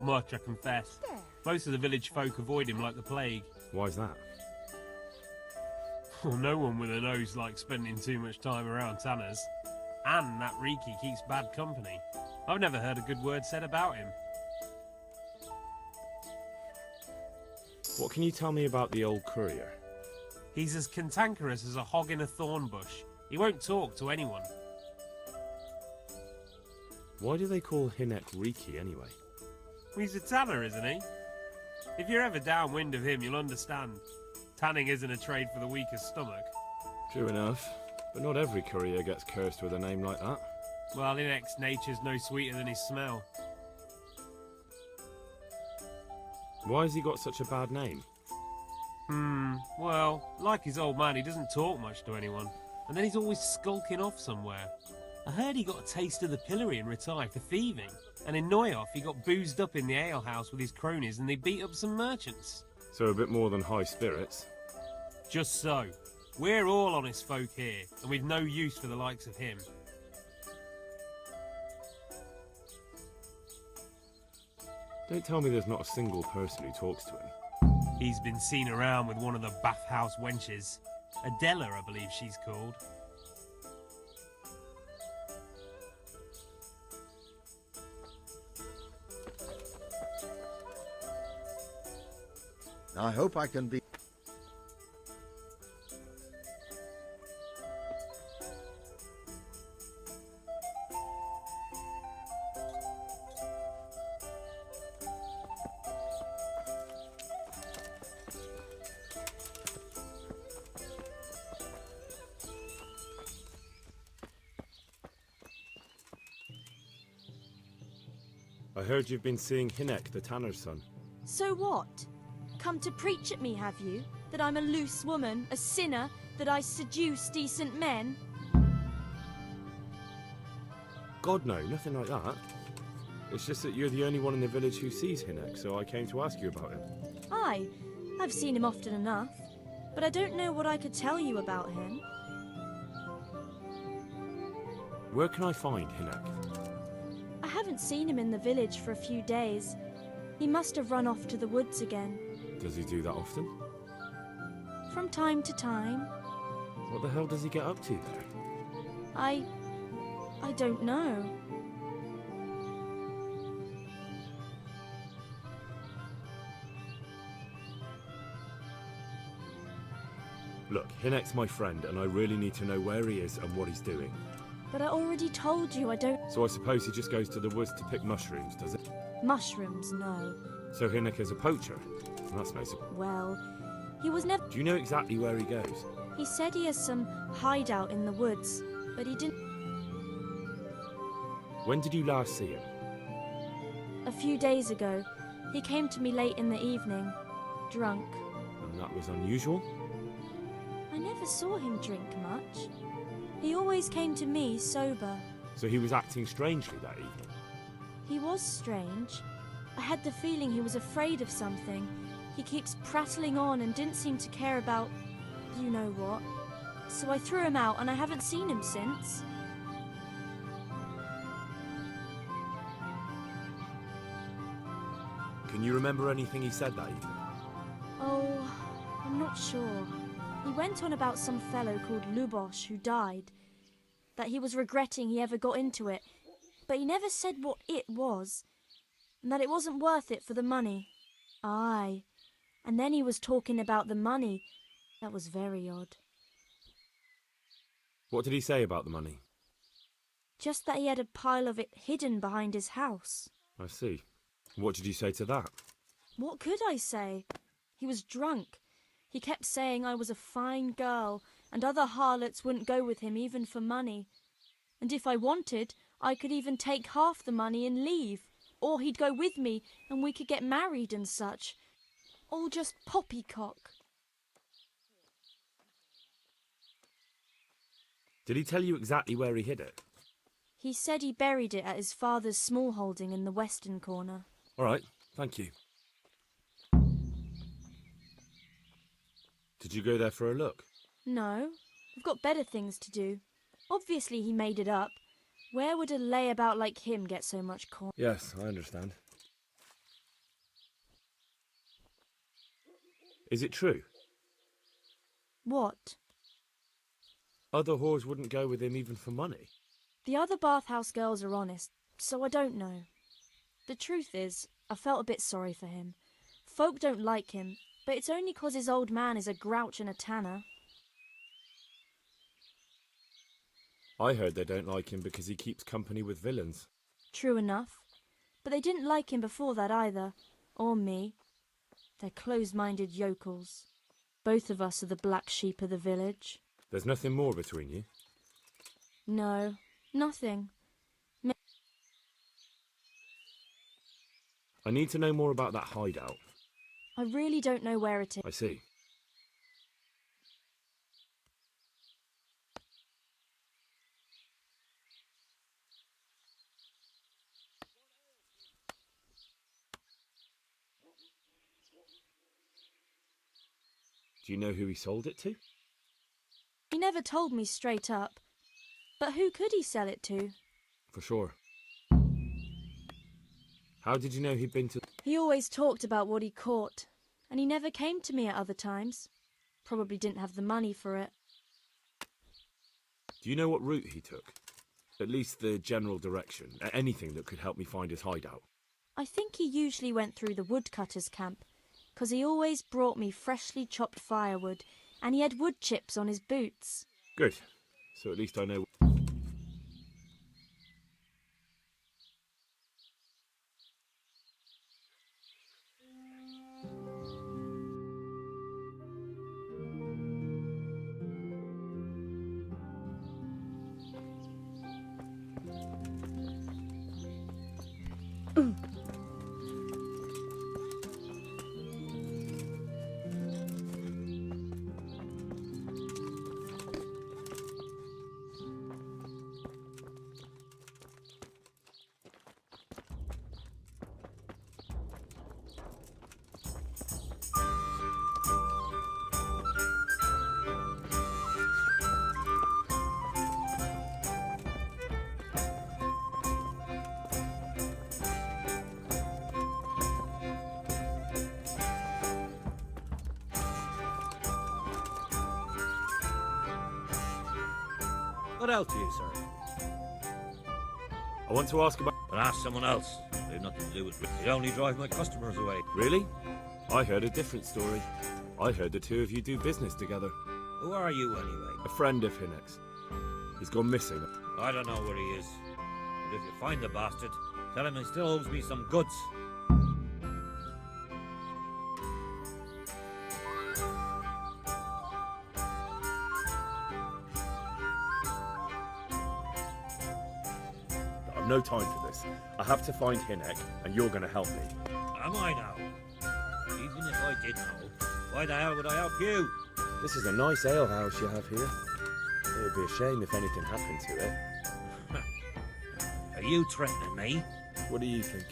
much, I confess. Most of the village folk avoid him like the plague. Why's that? Well, no one with a nose likes spending too much time around tanners. And that Riki keeps bad company. I've never heard a good word said about him. What can you tell me about the old courier? He's as cantankerous as a hog in a thorn bush. He won't talk to anyone. Why do they call Hinek Riki anyway? He's a tanner, isn't he? If you're ever downwind of him, you'll understand. Tanning isn't a trade for the weakest stomach. True enough, but not every courier gets cursed with a name like that. Well, Hinek's nature's no sweeter than his smell. Why has he got such a bad name? Well, like his old man, he doesn't talk much to anyone. And then he's always skulking off somewhere. I heard he got a taste of the pillory and retired for thieving. And in Neuhoff, he got boozed up in the alehouse with his cronies and they beat up some merchants. So a bit more than high spirits. Just so. We're all honest folk here, and we've no use for the likes of him. Don't tell me there's not a single person who talks to him. He's been seen around with one of the bathhouse wenches. Adela, I believe she's called. I hope I can be... I heard you've been seeing Hinek, the tanner's son. So what? Come to preach at me, have you? That I'm a loose woman, a sinner, that I seduce decent men? God, no, nothing like that. It's just that you're the only one in the village who sees Hinek, so I came to ask you about him. Aye, I've seen him often enough, but I don't know what I could tell you about him. Where can I find Hinek? I haven't seen him in the village for a few days. He must have run off to the woods again. Does he do that often? From time to time. What the hell does he get up to there? I don't know. Look, Hinek's my friend, and I really need to know where he is and what he's doing. But I already told you I don't... So I suppose he just goes to the woods to pick mushrooms, does it? Mushrooms, no. So Hinek is a poacher? That's no surprise. Well, he was never... Do you know exactly where he goes? He said he has some hideout in the woods, but he didn't... When did you last see him? A few days ago. He came to me late in the evening, drunk. And that was unusual? I never saw him drink much. He always came to me sober. So he was acting strangely that evening? He was strange. I had the feeling he was afraid of something. He keeps prattling on and didn't seem to care about you know what. So I threw him out and I haven't seen him since. Can you remember anything he said that evening? Oh, I'm not sure. He went on about some fellow called Lubosh who died. That he was regretting he ever got into it. But he never said what it was. And that it wasn't worth it for the money. Aye. And then he was talking about the money. That was very odd. What did he say about the money? Just that he had a pile of it hidden behind his house. I see. What did you say to that? What could I say? He was drunk. He kept saying I was a fine girl, and other harlots wouldn't go with him even for money. And if I wanted, I could even take half the money and leave. Or he'd go with me, and we could get married and such. All just poppycock. Did he tell you exactly where he hid it? He said he buried it at his father's small holding in the western corner. All right, thank you. Did you go there for a look? No, I've got better things to do. Obviously he made it up. Where would a layabout like him get so much corn? Yes, I understand. Is it true? What? Other whores wouldn't go with him even for money. The other bathhouse girls are honest, so I don't know. The truth is, I felt a bit sorry for him. Folk don't like him, but it's only 'cause his old man is a grouch and a tanner. I heard they don't like him because he keeps company with villains. True enough. But they didn't like him before that either. Or me. They're closed-minded yokels. Both of us are the black sheep of the village. There's nothing more between you? No, nothing. I need to know more about that hideout. I really don't know where it is. I see. Do you know who he sold it to? He never told me straight up. But who could he sell it to? For sure. How did you know he'd been to... He always talked about what he caught, and he never came to me at other times. Probably didn't have the money for it. Do you know what route he took? At least the general direction. Anything that could help me find his hideout. I think he usually went through the woodcutter's camp, 'cause he always brought me freshly chopped firewood, and he had wood chips on his boots. Good. So at least I know... What else do you, sir? I want to ask about... Well, ask someone else. They have nothing to do with it. They only drive my customers away. Really? I heard a different story. I heard the two of you do business together. Who are you, anyway? A friend of Hinek's. He's gone missing. I don't know where he is. But if you find the bastard, tell him he still owes me some goods. I've no time for this. I have to find Hinek, and you're going to help me. Am I now? Even if I did know, why the hell would I help you? This is a nice alehouse you have here. It would be a shame if anything happened to it. Are you threatening me? What do you think?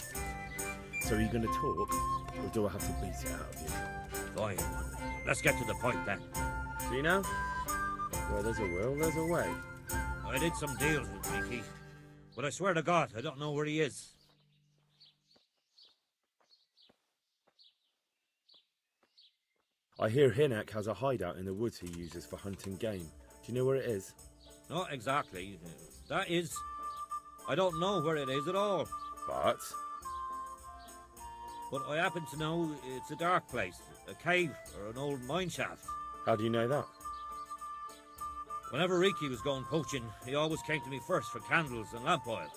So are you going to talk, or do I have to beat it out of you? Fine. Let's get to the point then. See now? Where there's a will, there's a way. I did some deals with Mickey, but I swear to God, I don't know where he is. I hear Hinek has a hideout in the woods he uses for hunting game. Do you know where it is? Not exactly. That is... I don't know where it is at all. But... But I happen to know it's a dark place, a cave or an old mine shaft. How do you know that? Whenever Riki was going poaching, he always came to me first for candles and lamp oil.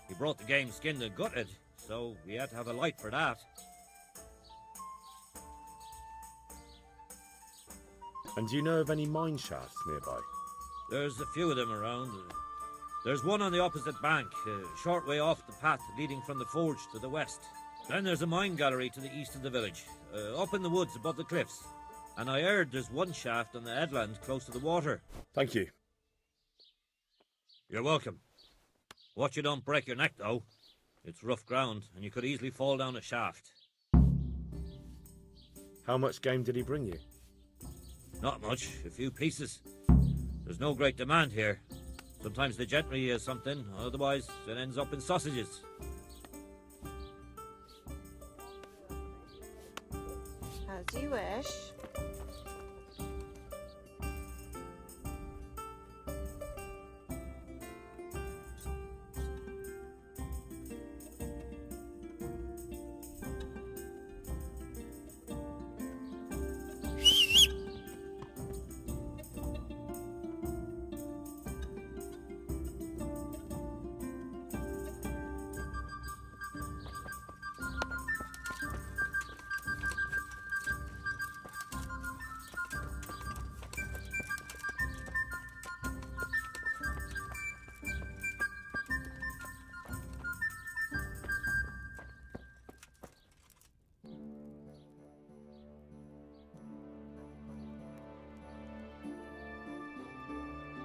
He brought the game skinned and gutted, so we had to have a light for that. And do you know of any mine shafts nearby? There's a few of them around. There's one on the opposite bank, a short way off the path leading from the forge to the west. Then there's a mine gallery to the east of the village, up in the woods above the cliffs. And I heard there's one shaft on the headland close to the water. Thank you. You're welcome. Watch you don't break your neck, though. It's rough ground, and you could easily fall down a shaft. How much game did he bring you? Not much, a few pieces. There's no great demand here. Sometimes the gentry has something, otherwise it ends up in sausages. As you wish.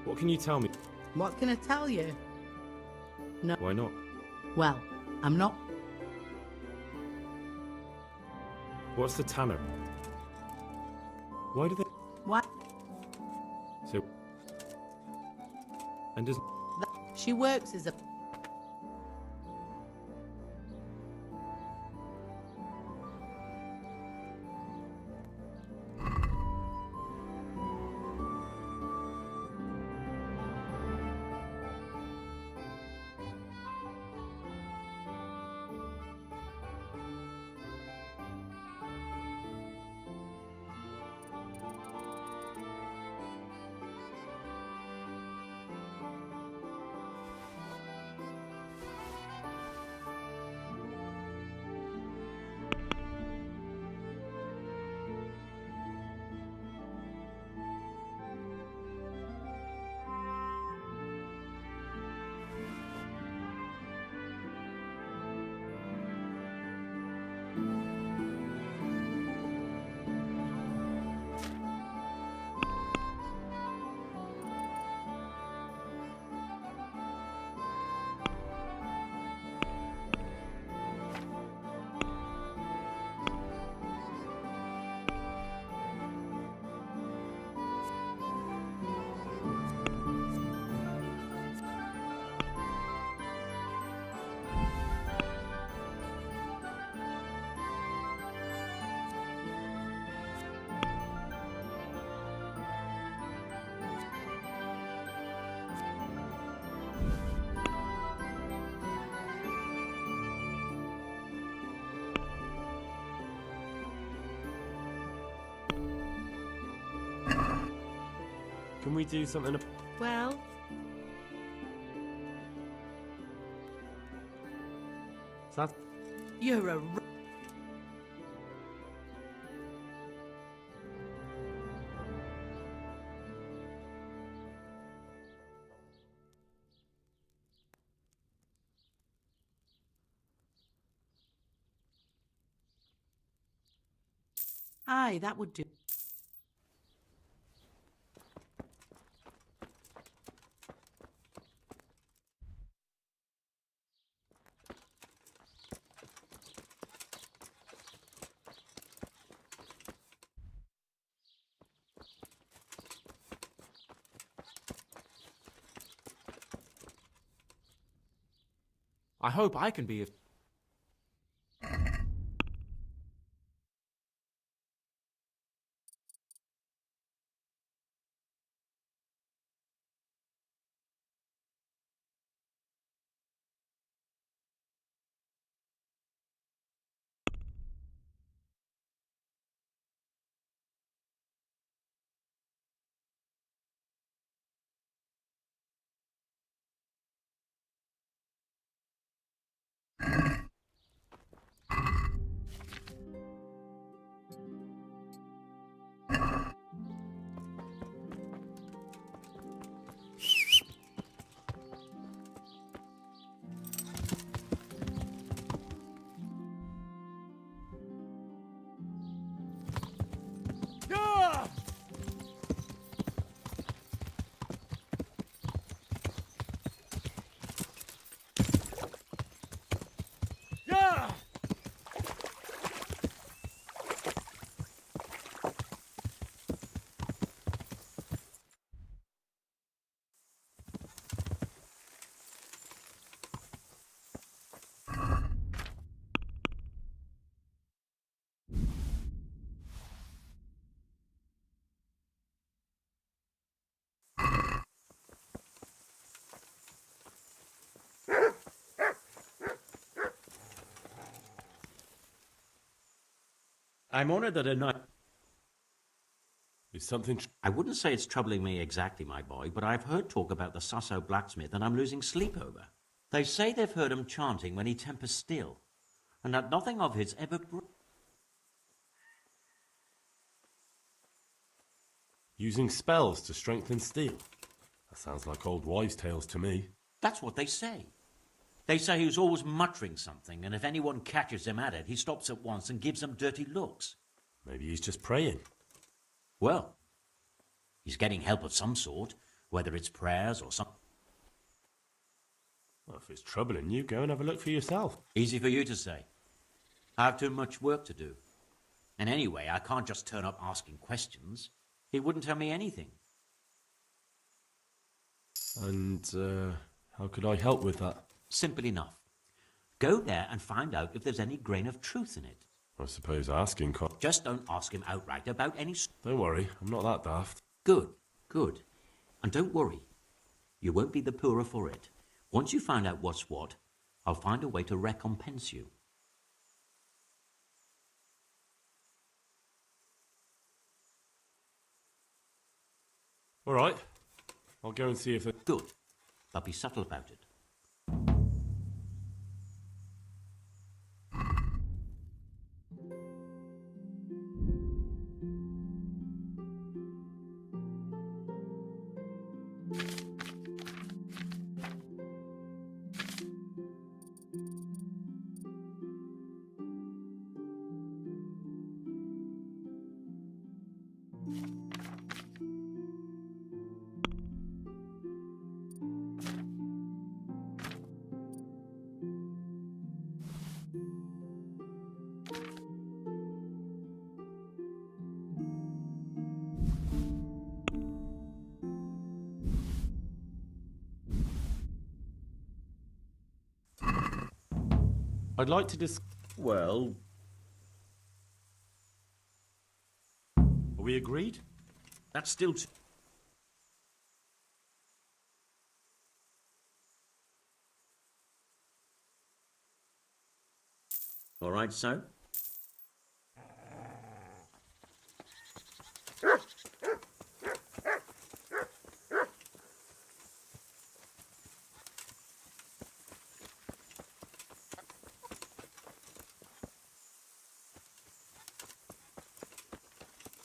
What can you tell me? What can I tell you? No. Why not? Well, I'm not. What's the tanner? Why do they... What? So... And does... She works as a. Can we do something... Well, That... you're a. Aye, that would do. I hope I can be of... I'm honored that a knight... Is something... I wouldn't say it's troubling me exactly, my boy, but I've heard talk about the Sasso blacksmith and I'm losing sleep over. They say they've heard him chanting when he tempers steel, and that nothing of his ever... Using spells to strengthen steel. That sounds like old wives' tales to me. That's what they say. They say he's always muttering something, and if anyone catches him at it, he stops at once and gives them dirty looks. Maybe he's just praying. Well, he's getting help of some sort, whether it's prayers or something. Well, if it's troubling you, go and have a look for yourself. Easy for you to say. I have too much work to do. And anyway, I can't just turn up asking questions. He wouldn't tell me anything. And, how could I help with that? Simple enough. Go there and find out if there's any grain of truth in it. I suppose asking can't... Just don't ask him outright about any... Don't worry, I'm not that daft. Good, good. And don't worry. You won't be the poorer for it. Once you find out what's what, I'll find a way to recompense you. All right. I'll go and see if... Good. But be subtle about it. I'd like to Well... Are we agreed? That's still... All right, so?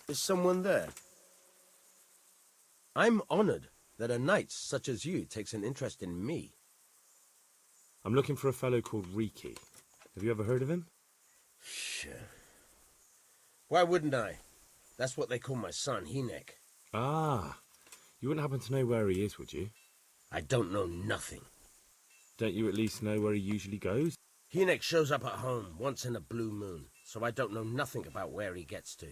Is someone there? I'm honored that a knight such as you takes an interest in me. I'm looking for a fellow called Riki. Have you ever heard of him? Sure. Why wouldn't I? That's what they call my son, Hinek. Ah, you wouldn't happen to know where he is, would you? I don't know nothing. Don't you at least know where he usually goes? Hinek shows up at home once in a blue moon, so I don't know nothing about where he gets to.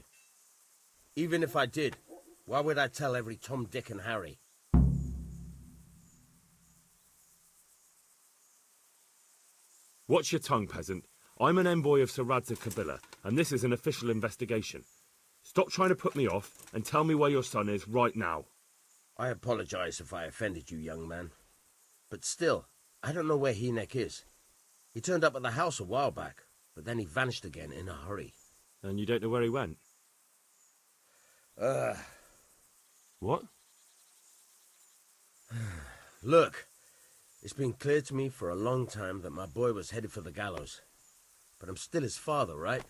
Even if I did, why would I tell every Tom, Dick and Harry? Watch your tongue, peasant. I'm an envoy of Sir Radzig Kobyla, and this is an official investigation. Stop trying to put me off, and tell me where your son is right now. I apologize if I offended you, young man. But still, I don't know where Hinek is. He turned up at the house a while back, but then he vanished again in a hurry. And you don't know where he went? What? Look, it's been clear to me for a long time that my boy was headed for the gallows. But I'm still his father, right?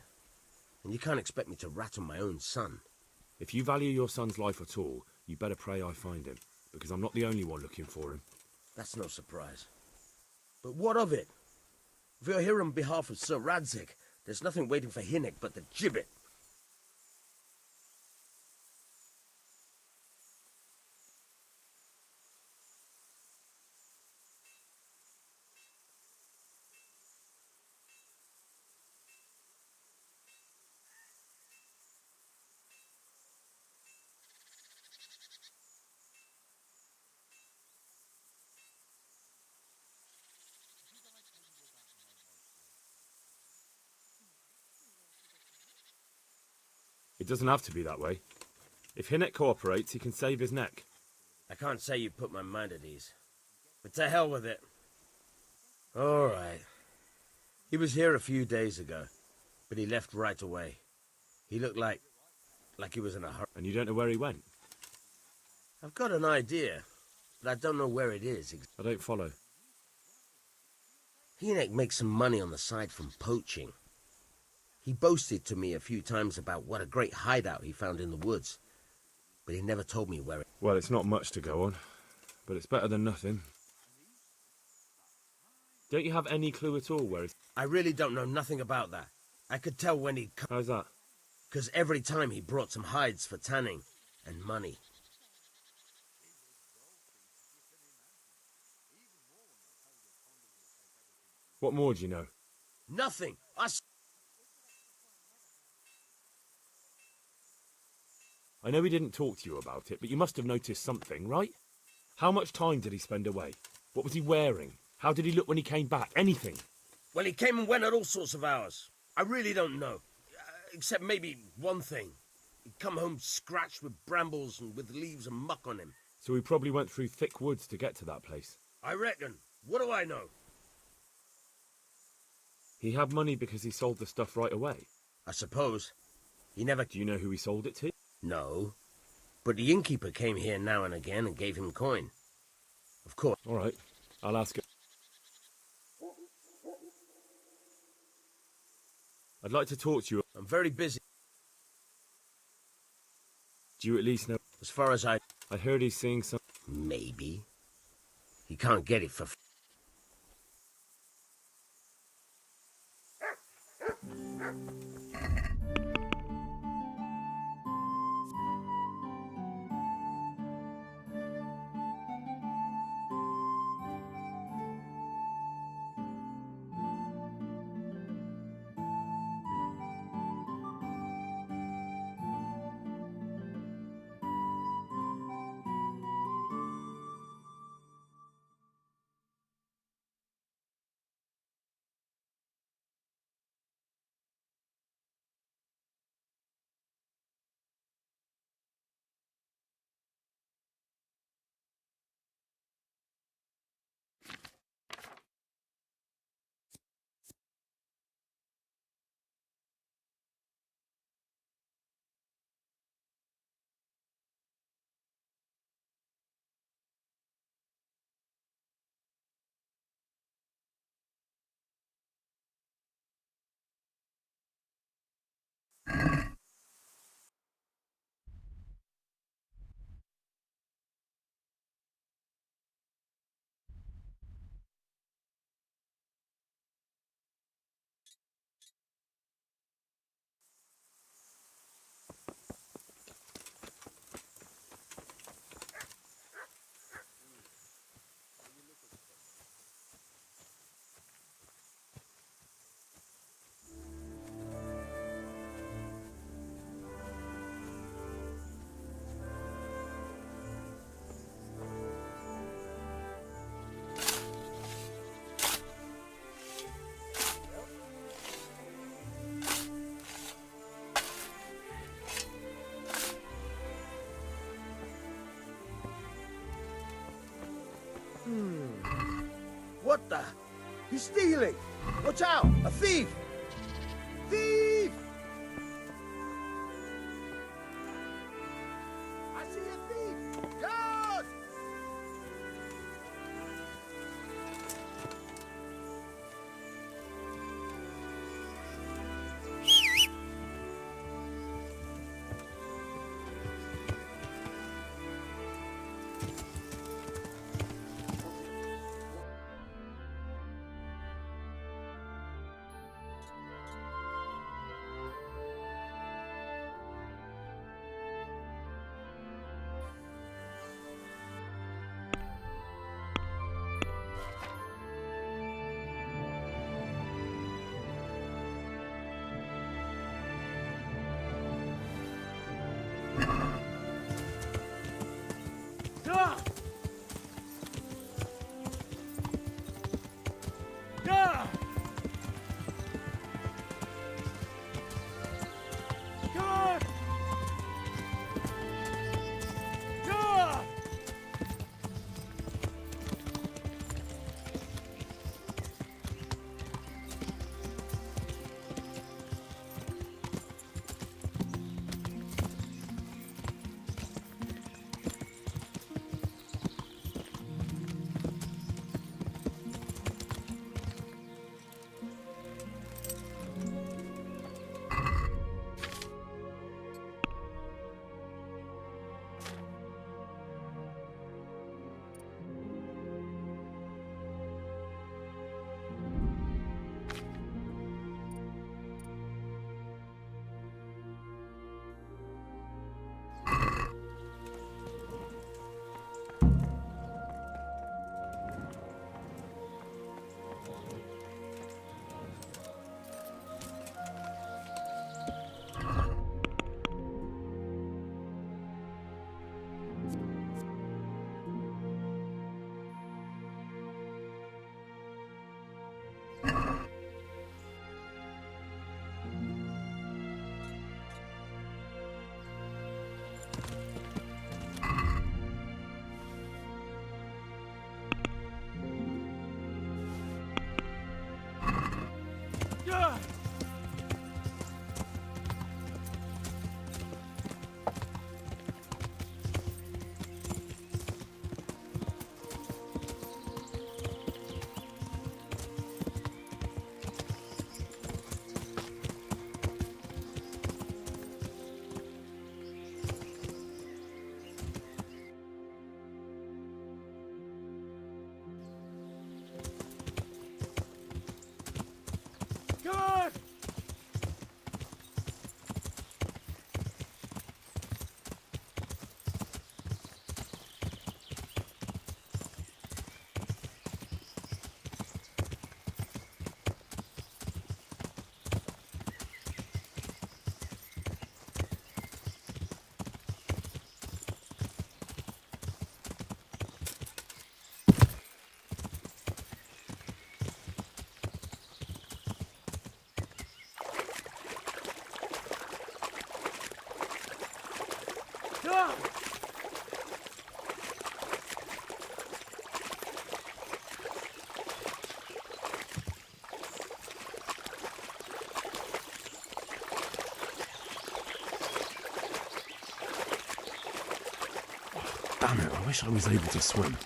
And you can't expect me to rat on my own son. If you value your son's life at all, you better pray I find him, because I'm not the only one looking for him. That's no surprise. But what of it? If you're here on behalf of Sir Radzig, there's nothing waiting for Hinek but the gibbet. It doesn't have to be that way. If Hinek cooperates, he can save his neck. I can't say you put my mind at ease. But to hell with it. All right. He was here a few days ago, but he left right away. He looked like he was in a hurry. And you don't know where he went? I've got an idea, but I don't know where it is. I don't follow. Hynek makes some money on the side from poaching. He boasted to me a few times about what a great hideout he found in the woods, but he never told me where it... Well, it's not much to go on, but it's better than nothing. Don't you have any clue at all where it's... I really don't know nothing about that. I could tell when he'd come, How's that? because every time he brought some hides for tanning and money. What more do you know? Nothing! I know he didn't talk to you about it, but you must have noticed something, right? How much time did he spend away? What was he wearing? How did he look when he came back? Anything? Well, he came and went at all sorts of hours. I really don't know. Except maybe one thing. He'd come home scratched with brambles and with leaves and muck on him. So he probably went through thick woods to get to that place. I reckon. What do I know? He had money because he sold the stuff right away. I suppose. He never... Do you know who he sold it to? No. But the innkeeper came here now and again and gave him coin. Of course. All right, I'll ask him. I'd like to talk to you. I'm very busy. Do you at least know? As far as I heard he's seeing some... Maybe. He can't get it for... What the? He's stealing! Watch out! A thief! Thief! I see a thief! Guard! Damn it, I wish I was able to swim.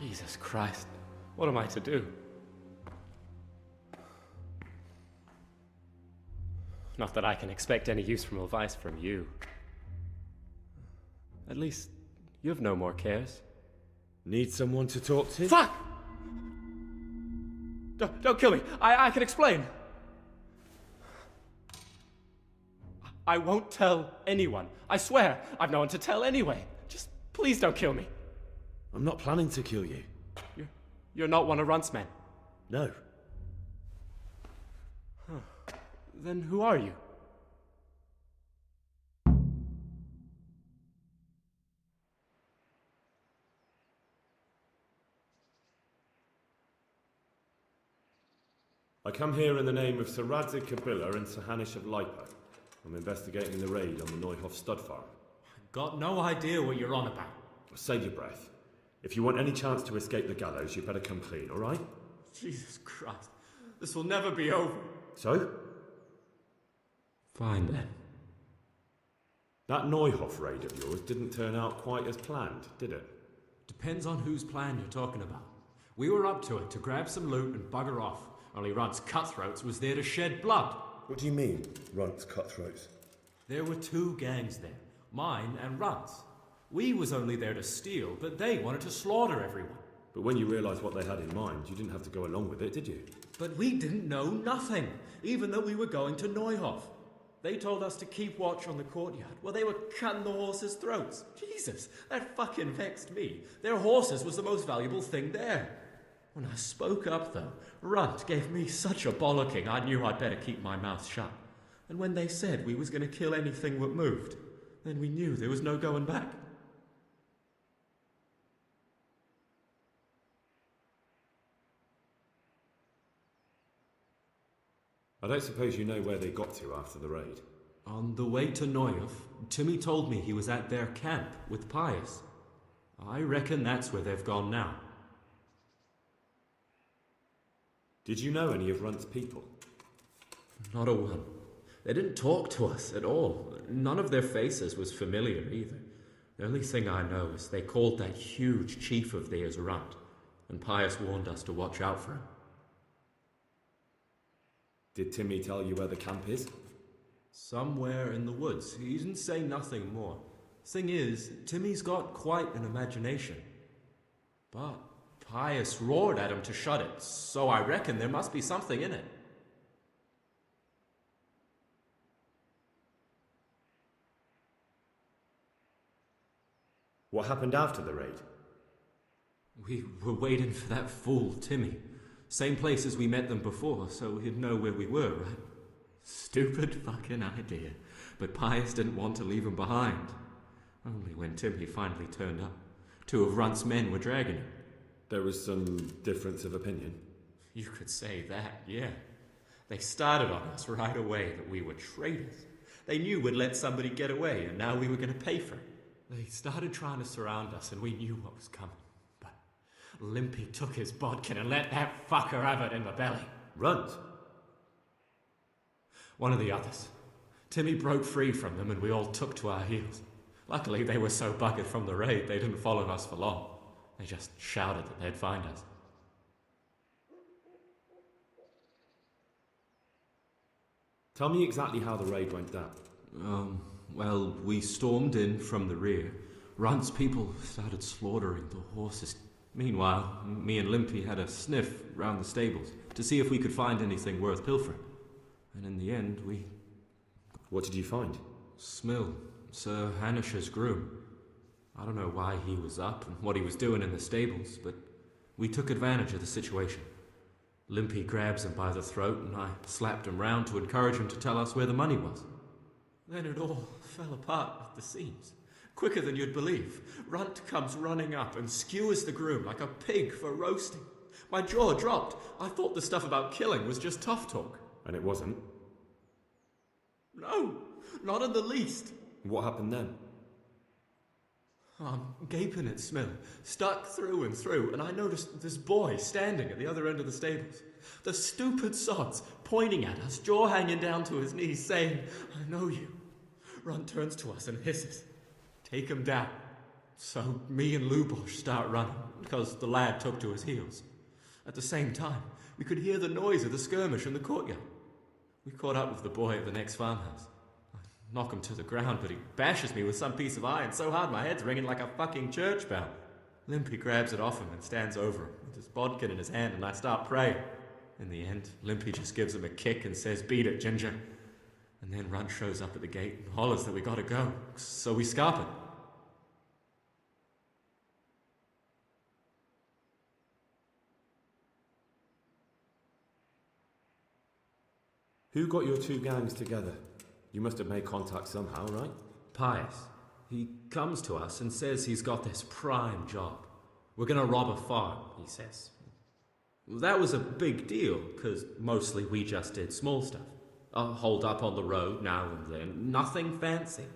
Jesus Christ. What am I to do? Not that I can expect any useful advice from you. At least, you've no more cares. Need someone to talk to? Fuck! Don't kill me. I can explain. I won't tell anyone. I swear, I've no one to tell anyway. Just please don't kill me. I'm not planning to kill you. You're not one of Runt's men. No. Then who are you? I come here in the name of Sir Radzig Kabila and Sir Hanish of Lipo. I'm investigating the raid on the Neuhof stud farm. Got no idea what you're on about. Save your breath. If you want any chance to escape the gallows, you better come clean, alright? Jesus Christ. This will never be over. So? Fine then. That Neuhof raid of yours didn't turn out quite as planned, did it? Depends on whose plan you're talking about. We were up to it to grab some loot and bugger off. Only Runt's cutthroats was there to shed blood. What do you mean, Runt's cutthroats? There were two gangs there, mine and Runt's. We was only there to steal, but they wanted to slaughter everyone. But when you realised what they had in mind, you didn't have to go along with it, did you? But we didn't know nothing, even though we were going to Neuhof. They told us to keep watch on the courtyard while they were cutting the horses' throats. Jesus, that fucking vexed me. Their horses was the most valuable thing there. When I spoke up, though, Runt gave me such a bollocking I knew I'd better keep my mouth shut. And when they said we was going to kill anything that moved, then we knew there was no going back. I don't suppose you know where they got to after the raid? On the way to Neuhof, Timmy told me he was at their camp with Pius. I reckon that's where they've gone now. Did you know any of Runt's people? Not a one. They didn't talk to us at all. None of their faces was familiar either. The only thing I know is they called that huge chief of theirs Runt, and Pius warned us to watch out for him. Did Timmy tell you where the camp is? Somewhere in the woods. He didn't say nothing more. Thing is, Timmy's got quite an imagination. But Pius roared at him to shut it, so I reckon there must be something in it. What happened after the raid? We were waiting for that fool, Timmy. Same place as we met them before, so he'd know where we were, right? Stupid fucking idea. But Pius didn't want to leave him behind. Only when Timmy finally turned up, two of Runt's men were dragging him. There was some difference of opinion? You could say that, yeah. They started on us right away that we were traitors. They knew we'd let somebody get away, and now we were going to pay for it. They started trying to surround us, and we knew what was coming. But Limpy took his bodkin and let that fucker have it in the belly. Runt? One of the others. Timmy broke free from them, and we all took to our heels. Luckily, they were so buggered from the raid, they didn't follow us for long. They just shouted that they'd find us. Tell me exactly how the raid went down. Well, we stormed in from the rear. Runt's people started slaughtering the horses. Meanwhile, me and Limpy had a sniff round the stables to see if we could find anything worth pilfering. And in the end, we... What did you find? Smill, Sir Hanish's groom. I don't know why he was up and what he was doing in the stables, but we took advantage of the situation. Limpy grabs him by the throat, and I slapped him round to encourage him to tell us where the money was. Then it all fell apart at the seams. Quicker than you'd believe. Runt comes running up and skewers the groom like a pig for roasting. My jaw dropped. I thought the stuff about killing was just tough talk. And it wasn't? No, not in the least. What happened then? I'm gaping at Smill, stuck through and through, and I noticed this boy standing at the other end of the stables. The stupid sods pointing at us, jaw hanging down to his knees, saying, "I know you." Runt turns to us and hisses, "Take him down." So me and Lubosh start running, because the lad took to his heels. At the same time, we could hear the noise of the skirmish in the courtyard. We caught up with the boy at the next farmhouse. I knock him to the ground, but he bashes me with some piece of iron so hard my head's ringing like a fucking church bell. Limpy grabs it off him and stands over him with his bodkin in his hand, and I start praying. In the end, Limpy just gives him a kick and says, "Beat it, Ginger." And then Runt shows up at the gate and hollers that we gotta go, so we scarp it. Who got your two gangs together? You must have made contact somehow, right? Pius. He comes to us and says he's got this prime job. We're gonna rob a farm, he says. That was a big deal, because mostly we just did small stuff. Hold up on the road now and then, nothing fancy.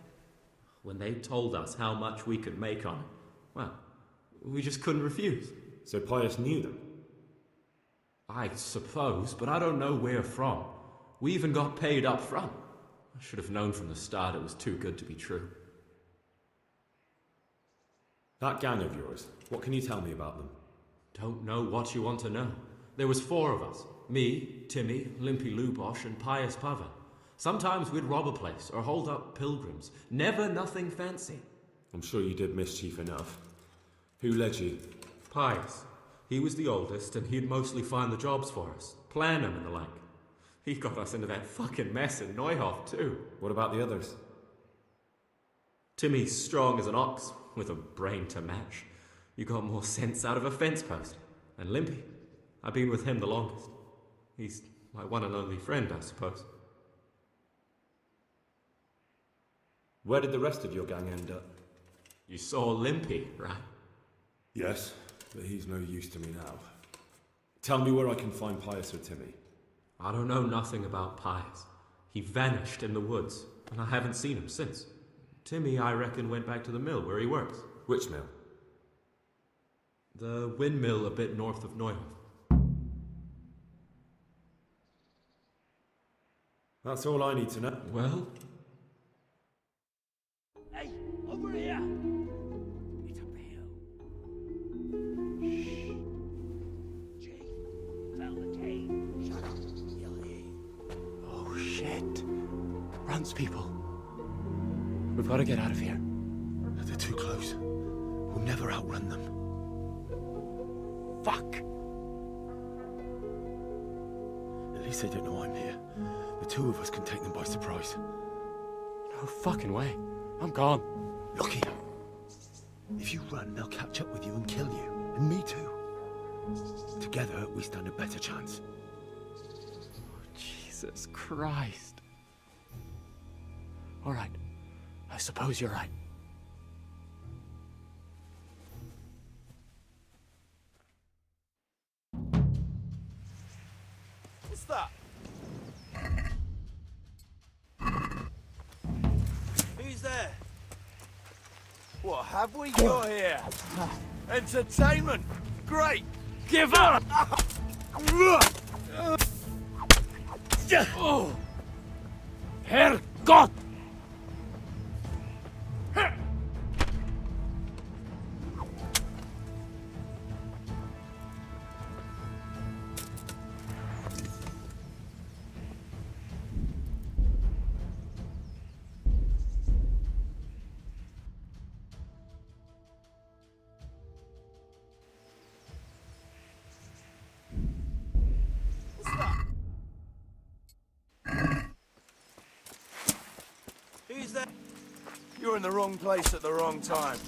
When they told us how much we could make on it, well, we just couldn't refuse. So Pius knew them? I suppose, but I don't know where from. We even got paid up front. I should have known from the start it was too good to be true. That gang of yours, what can you tell me about them? Don't know what you want to know. There was 4 of us. Me, Timmy, Limpy Lubosh, and Pius Pava. Sometimes we'd rob a place or hold up pilgrims. Never nothing fancy. I'm sure you did mischief enough. Who led you? Pius. He was the oldest, and he'd mostly find the jobs for us. Plan them and the like. He got us into that fucking mess in Neuhof, too. What about the others? Timmy's strong as an ox, with a brain to match. You got more sense out of a fence post. And Limpy, I've been with him the longest. He's my one and only friend, I suppose. Where did the rest of your gang end up? You saw Limpy, right? Yes, but he's no use to me now. Tell me where I can find Pius or Timmy. I don't know nothing about Pius. He vanished in the woods, and I haven't seen him since. Timmy, I reckon, went back to the mill where he works. Which mill? The windmill a bit north of Neuhof. That's all I need to know. Well? Hey, over here! It's up the hill. Shh. Jake, found the cave. Shut up, Billy. Oh, shit. Runs people. We've got to get out of here. They're too close. We'll never outrun them. Fuck! At least they don't know I'm here. The two of us can take them by surprise. No fucking way. I'm gone. Look here. If you run, they'll catch up with you and kill you. And me too. Together, we stand a better chance. Jesus Christ. All right. I suppose you're right. What's that? Who's there? What have we got here? Entertainment! Great! Give up! Oh! Herrgott! Who's that? You're in the wrong place at the wrong time.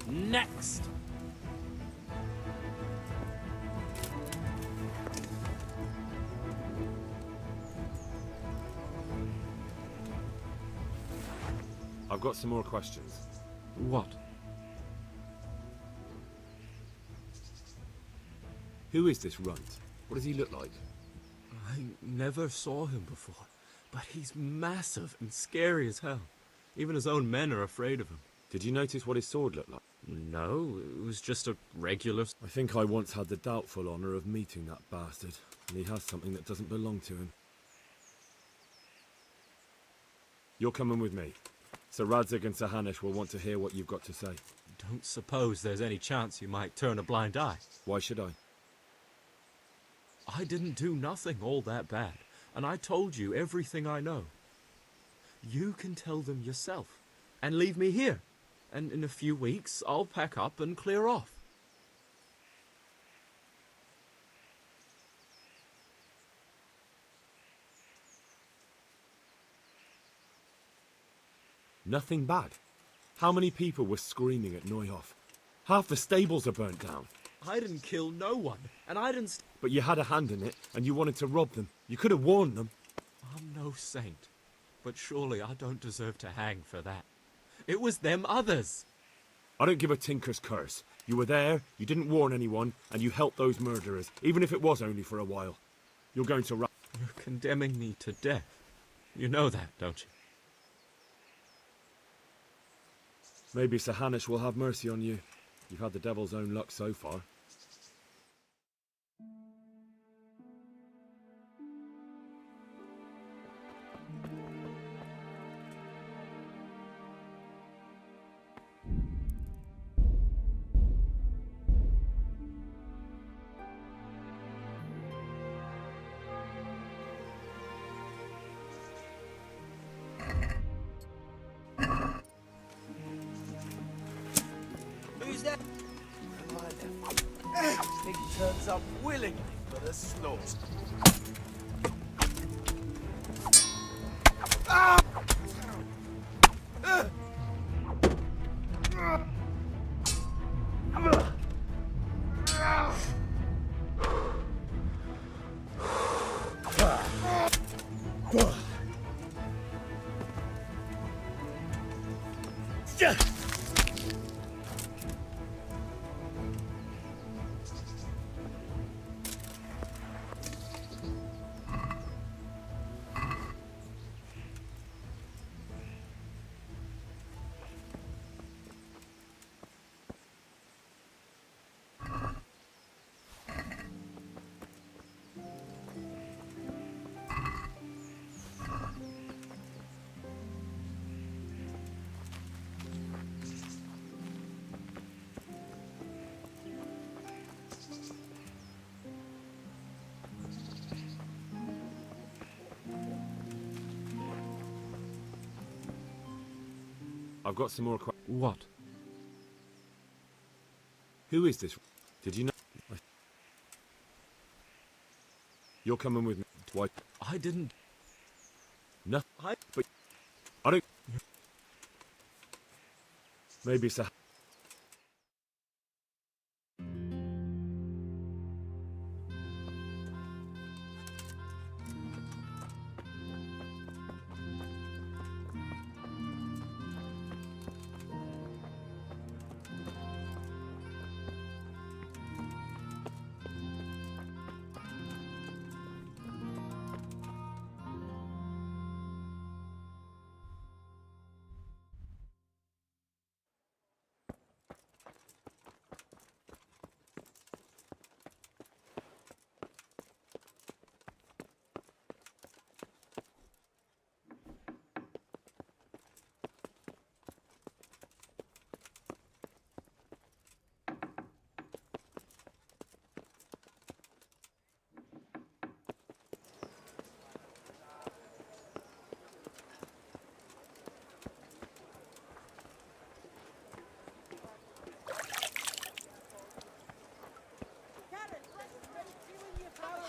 Next! I've got some more questions. What? Who is this runt? What does he look like? I never saw him before, but he's massive and scary as hell. Even his own men are afraid of him. Did you notice what his sword looked like? No, it was just a regular... I think I once had the doubtful honour of meeting that bastard, and he has something that doesn't belong to him. You're coming with me. Sir Radzig and Sir Hanush will want to hear what you've got to say. Don't suppose there's any chance you might turn a blind eye. Why should I? I didn't do nothing all that bad, and I told you everything I know. You can tell them yourself, and leave me here. And in a few weeks, I'll pack up and clear off. Nothing bad. How many people were screaming at Neuhoff? Half the stables are burnt down. I didn't kill no one, and I didn't... But you had a hand in it, and you wanted to rob them. You could have warned them. I'm no saint, but surely I don't deserve to hang for that. It was them others. I don't give a tinker's curse. You were there, you didn't warn anyone, and you helped those murderers, even if it was only for a while. You're going to... You're condemning me to death. You know that, don't you? Maybe Sir Hanush will have mercy on you. You've had the devil's own luck so far. Who's that? He turns up willingly for the slaughter. I've got some more questions. What? Who is this? Did you know? You're coming with me. Why? I didn't... No. But... I don't... Maybe Sir...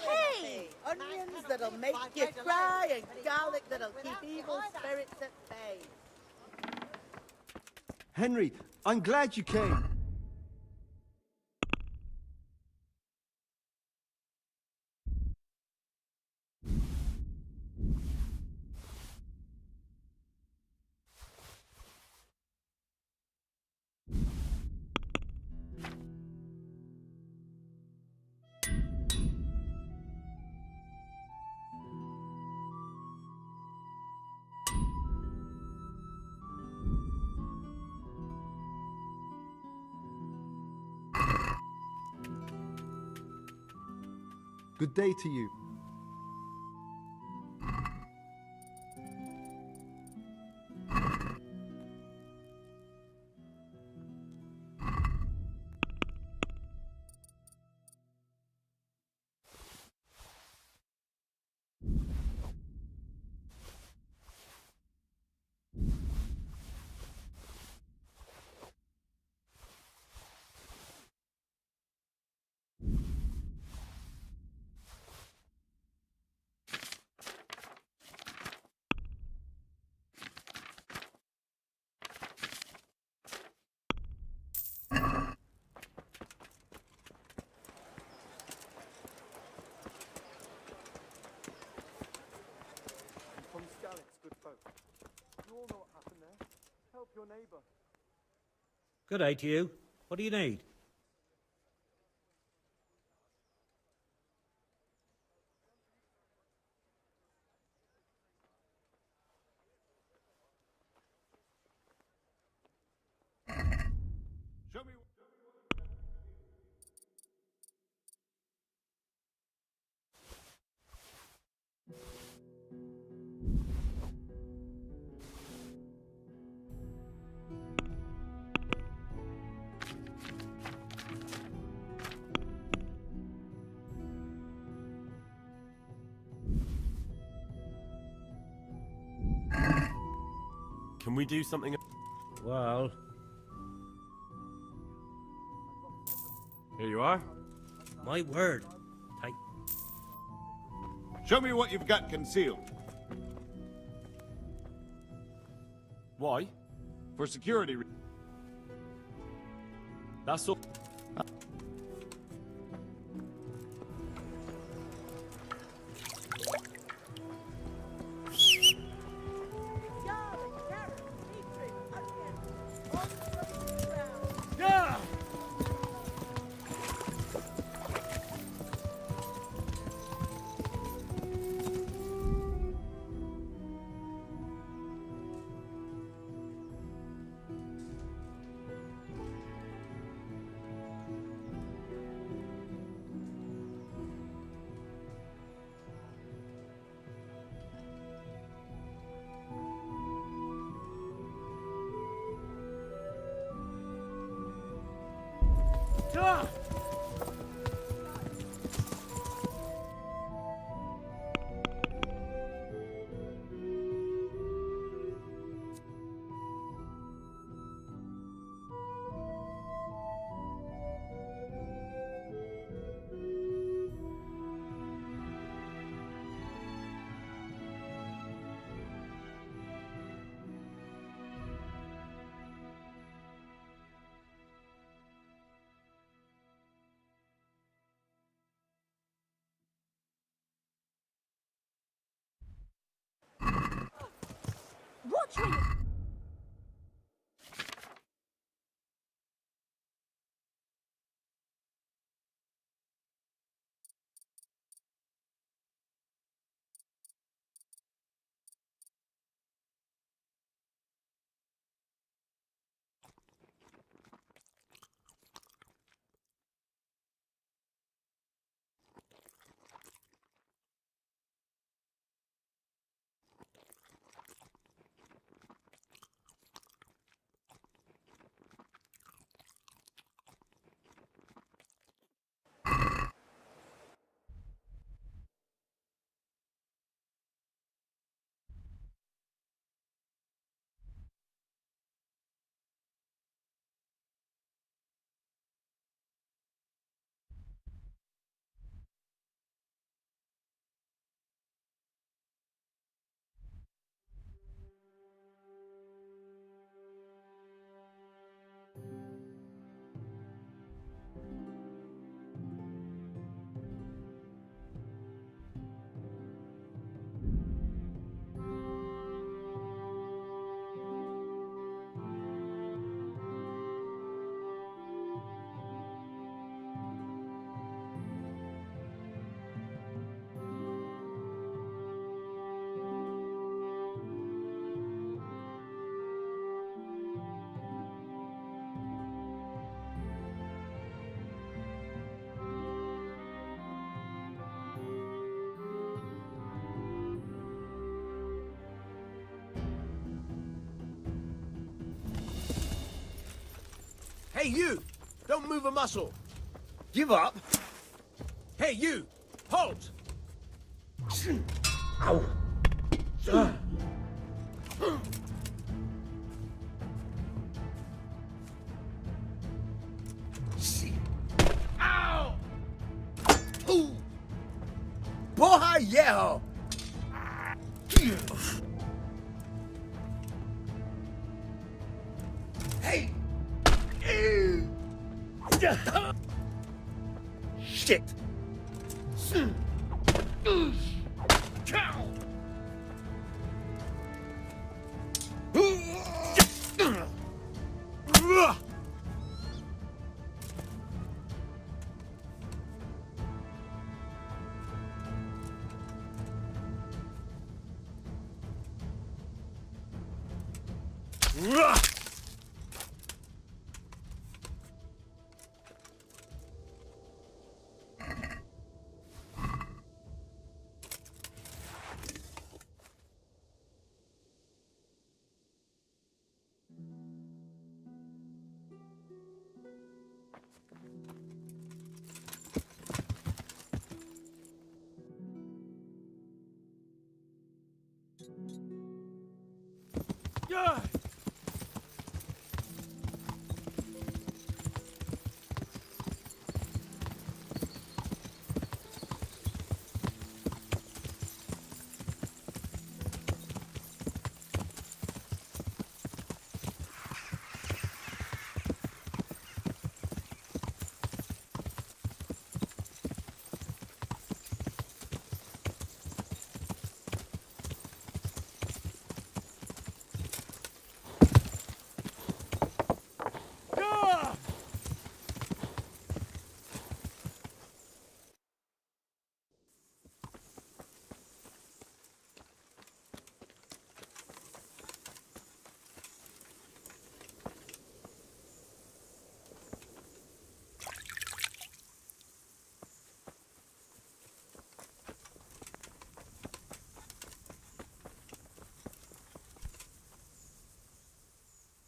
Hey! Onions that'll make you cry and garlic that'll keep evil spirits at bay. Henry, I'm glad you came. Good day to you. From Skalitz, good folk. You all know what happened there. Help your neighbour. Good day to you. What do you need? Show me. Can we do something? Well, Here you are. my word. Take. Show me what you've got concealed. Why? For security. That's all. Watch where you... Hey, you! Don't move a muscle! Give up? Hey, you! Halt! Ow! Ow! Ooh! Boy, yeah! Hey! Shit!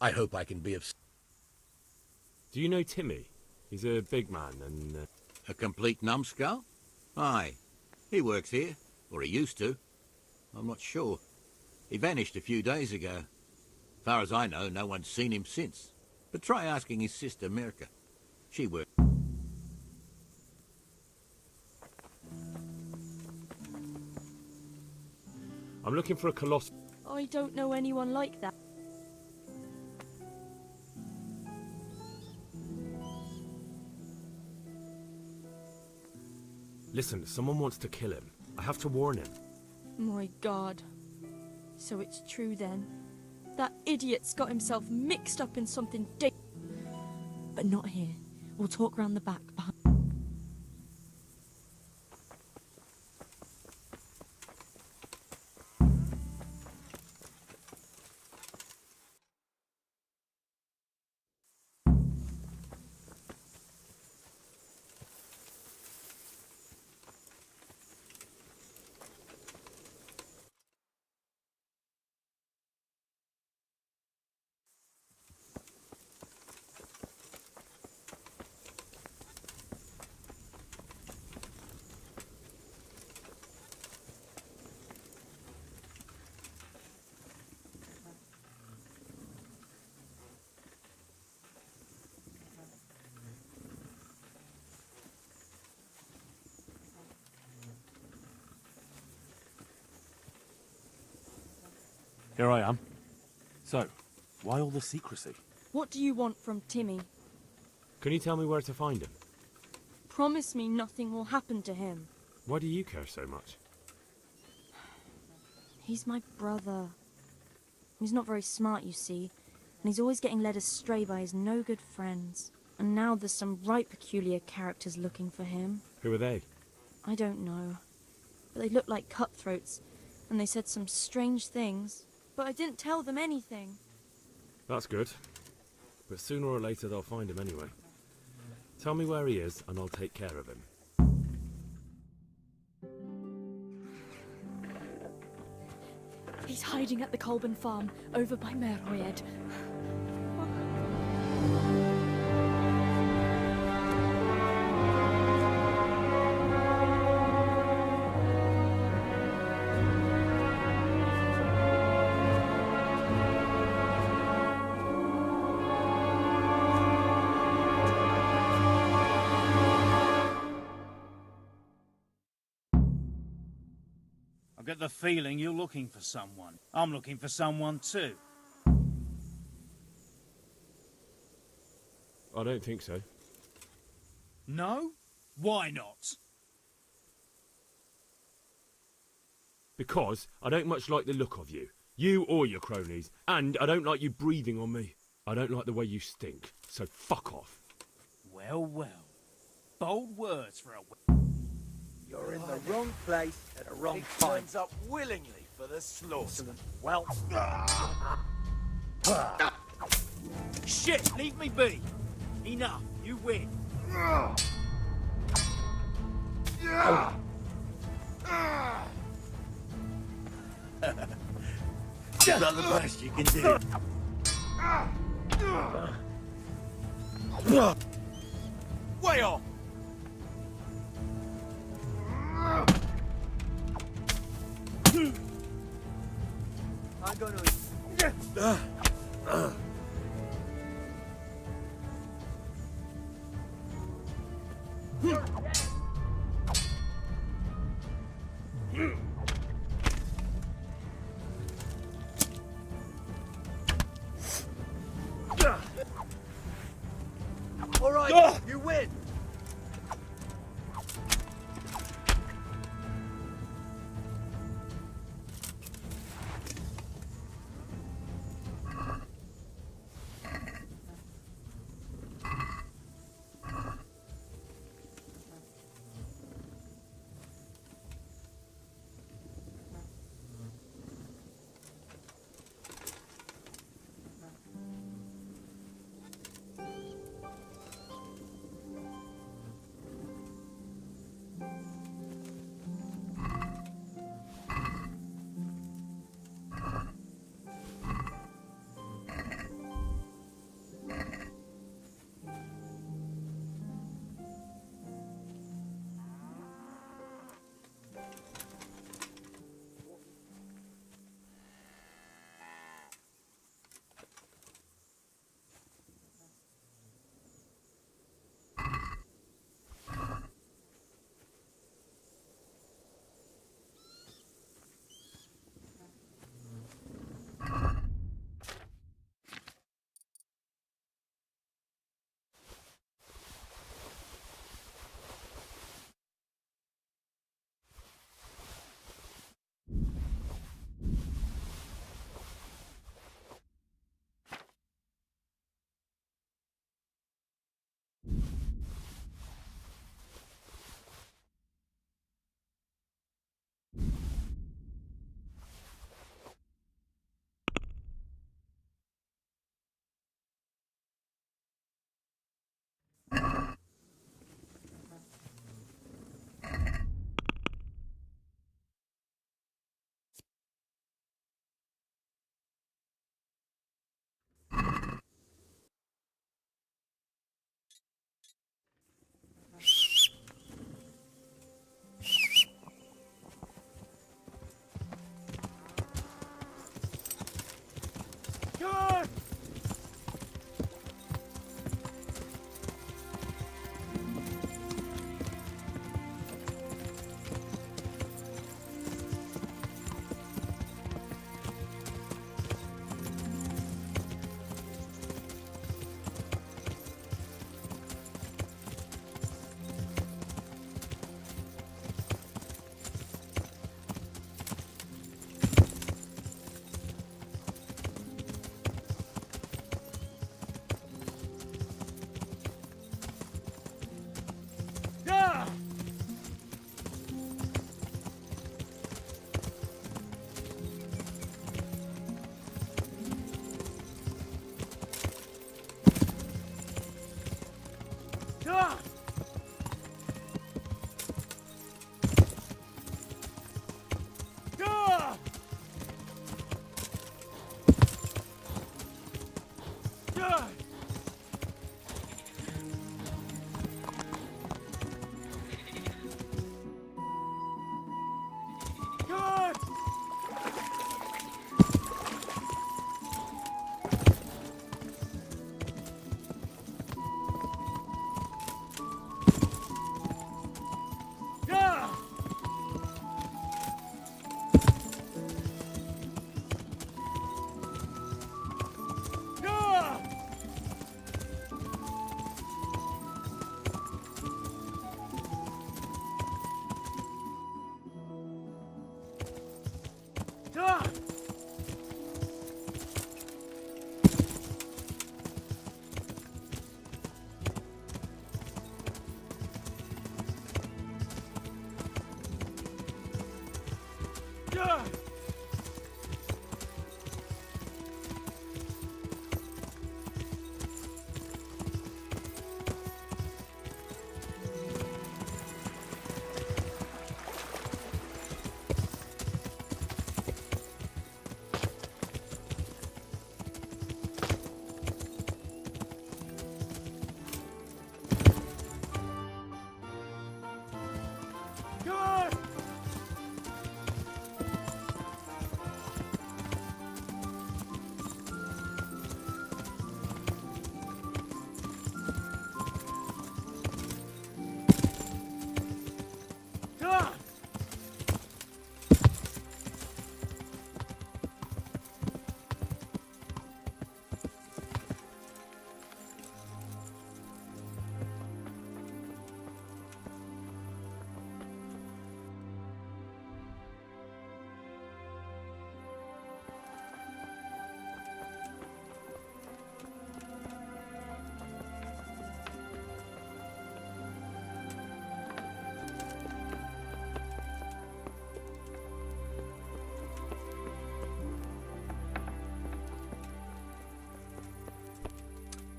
I hope I can be of... Do you know Timmy? He's a big man and... A complete numbskull? Aye. He works here. Or he used to. I'm not sure. He vanished a few days ago. Far as I know, no one's seen him since. But try asking his sister, Mirka. She works... I'm looking for a colossal... I don't know anyone like that. Listen, someone wants to kill him. I have to warn him. My God. So it's true then. That idiot's got himself mixed up in something But not here. We'll talk round the back behind. Here I am. So, why all the secrecy? What do you want from Timmy? Can you tell me where to find him? Promise me nothing will happen to him. Why do you care so much? He's my brother. He's not very smart, you see, and he's always getting led astray by his no-good friends. And now there's some right peculiar characters looking for him. Who are they? I don't know. But they look like cutthroats, and they said some strange things. But I didn't tell them anything. That's good. But sooner or later they'll find him anyway. Tell me where he is, and I'll take care of him. He's hiding at the Colburn farm, over by Merhoed. get the feeling you're looking for someone. I'm looking for someone too. I don't think so. No? Why not? Because I don't much like the look of you. You or your cronies. And I don't like you breathing on me. I don't like the way you stink. So fuck off. Well, well. Bold words for a... You're in the wrong place at the wrong He time. turns up willingly for the slaughter. Well... Shit, leave me be. Enough, you win. It's not the best you can do. Way off. I'm gonna... All right, you win.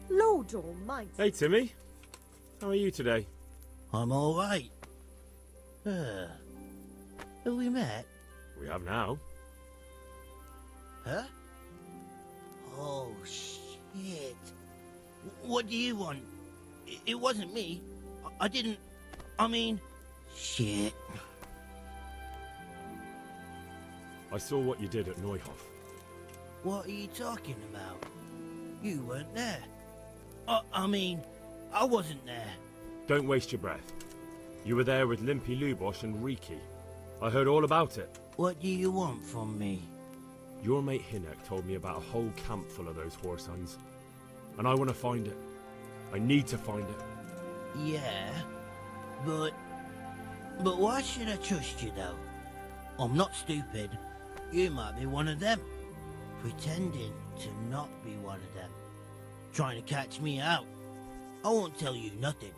Lord almighty. Hey, Timmy. How are you today? I'm all right. Have we met? We have now. Huh? Oh, shit. What do you want? It wasn't me. I didn't... I mean... Shit. I saw what you did at Neuhof. What are you talking about? You weren't there. I mean, I wasn't there. Don't waste your breath. You were there with Limpy Lubosh and Riki. I heard all about it. What do you want from me? Your mate Hinek told me about a whole camp full of those horse huns. And I want to find it. I need to find it. Yeah, but why should I trust you, though? I'm not stupid. You might be one of them. Pretending to not be one of them. Trying to catch me out. I won't tell you nothing.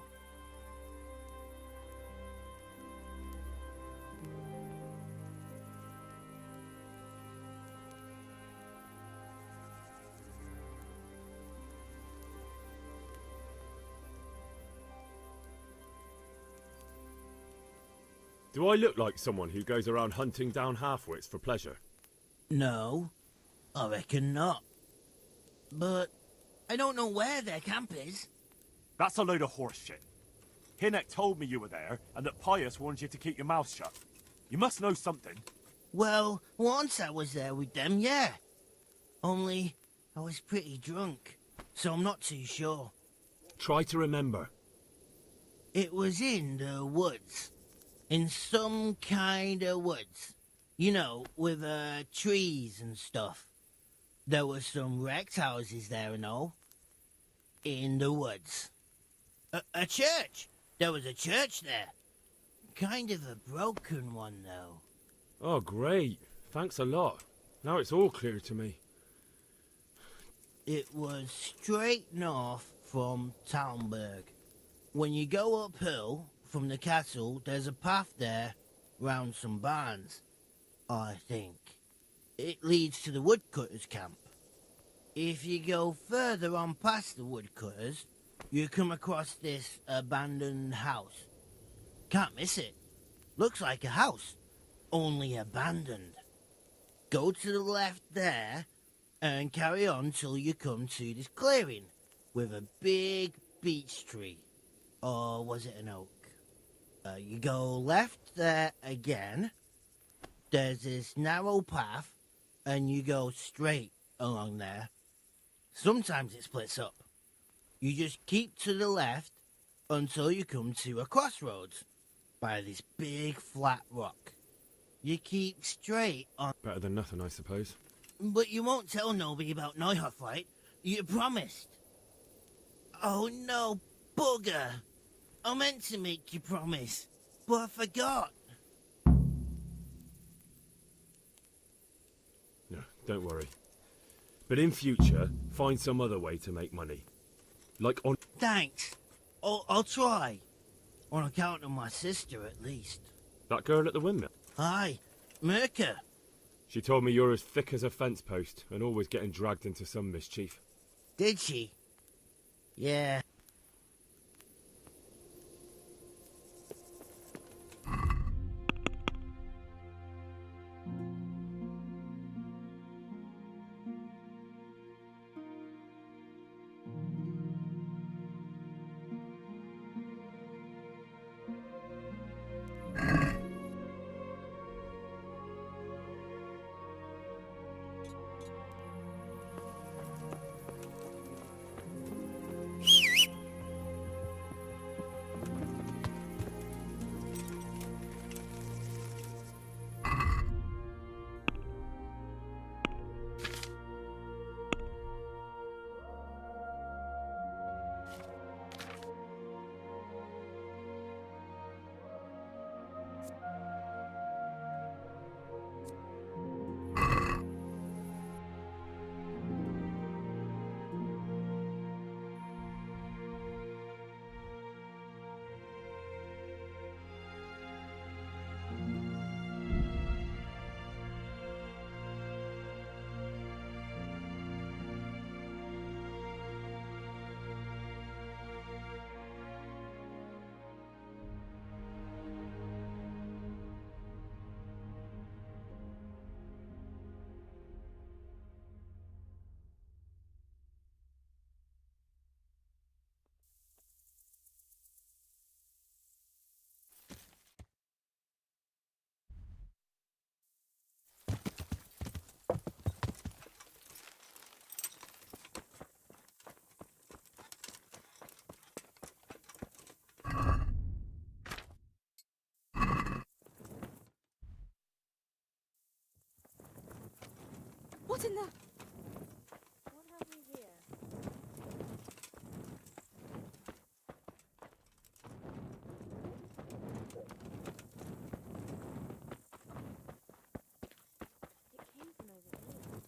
Do I look like someone who goes around hunting down half-wits for pleasure? No, I reckon not. But I don't know where their camp is. That's a load of horse shit. Hinek told me you were there, and that Pius warned you to keep your mouth shut. You must know something. Well, once I was there with them, yeah. Only, I was pretty drunk, so I'm not too sure. Try to remember. It was in the woods. In some kind of woods. You know, with trees and stuff. There were some wrecked houses there and all. In the woods. A church! There was a church there. Kind of a broken one, though. Oh, great. Thanks a lot. Now it's all clear to me. It was straight north from Talmberg. When you go uphill from the castle, there's a path there round some barns, I think. It leads to the woodcutters' camp. If you go further on past the woodcutters, you come across this abandoned house. Can't miss it. Looks like a house, only abandoned. Go to the left there and carry on till you come to this clearing with a big beech tree. Or was it an oak? You go left there again. There's this narrow path and you go straight along there. Sometimes it splits up. You just keep to the left until you come to a crossroads by this big flat rock. You keep straight on... Better than nothing, I suppose. But you won't tell nobody about Neuhof, right? You promised. Oh no, bugger. I meant to make you promise, but I forgot. No, don't worry. But in future, find some other way to make money. Like on... Thanks. I'll try. On account of my sister, at least. That girl at the windmill? Aye, Merker. She told me you're as thick as a fence post and always getting dragged into some mischief. Did she? Yeah. What in the... What have we here? It came from over here.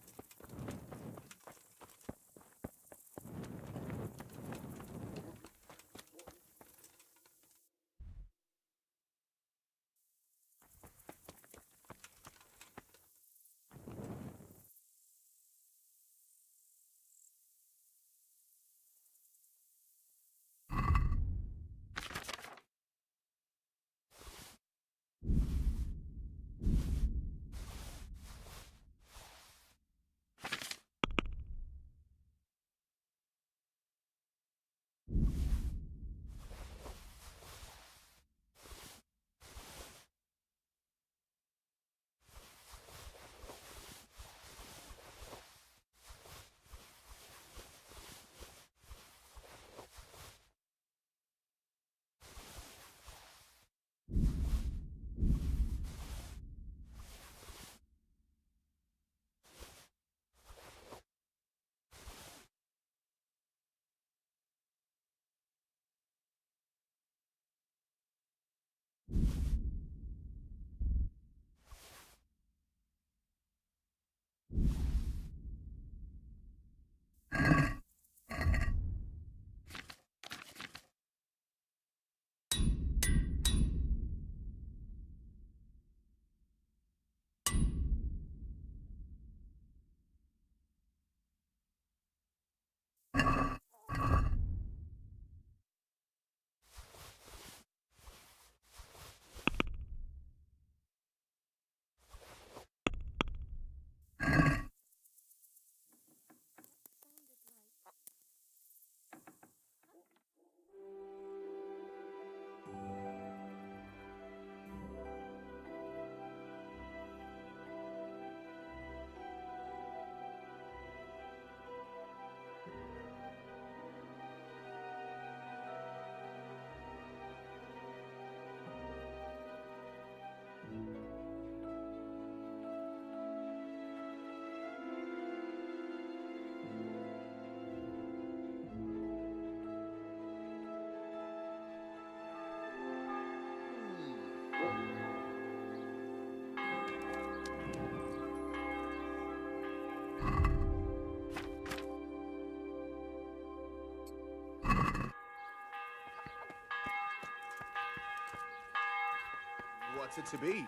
What's it to be?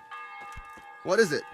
What is it?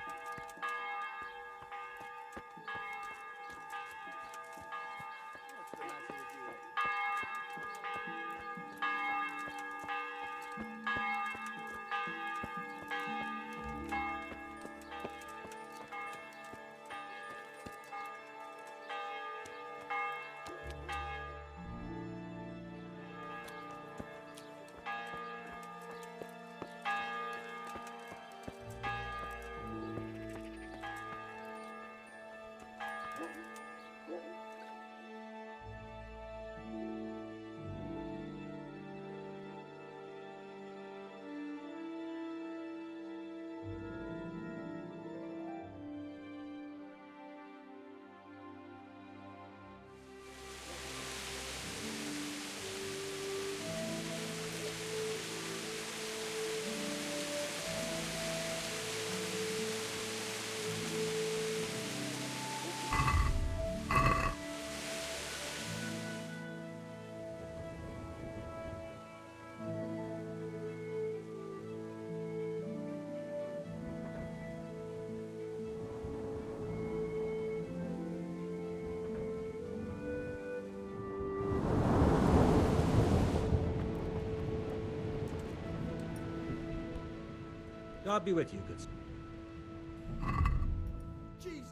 God be with you, good sir. Jeez.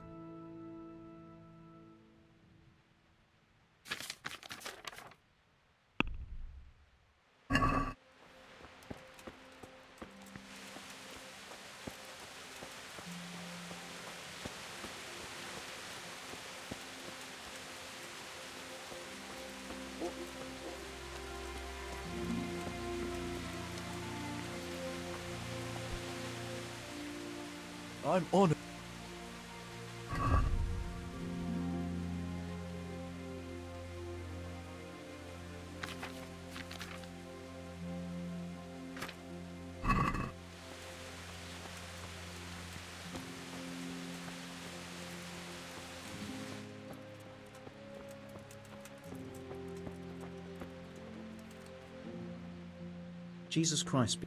I'm honored. Jesus Christ.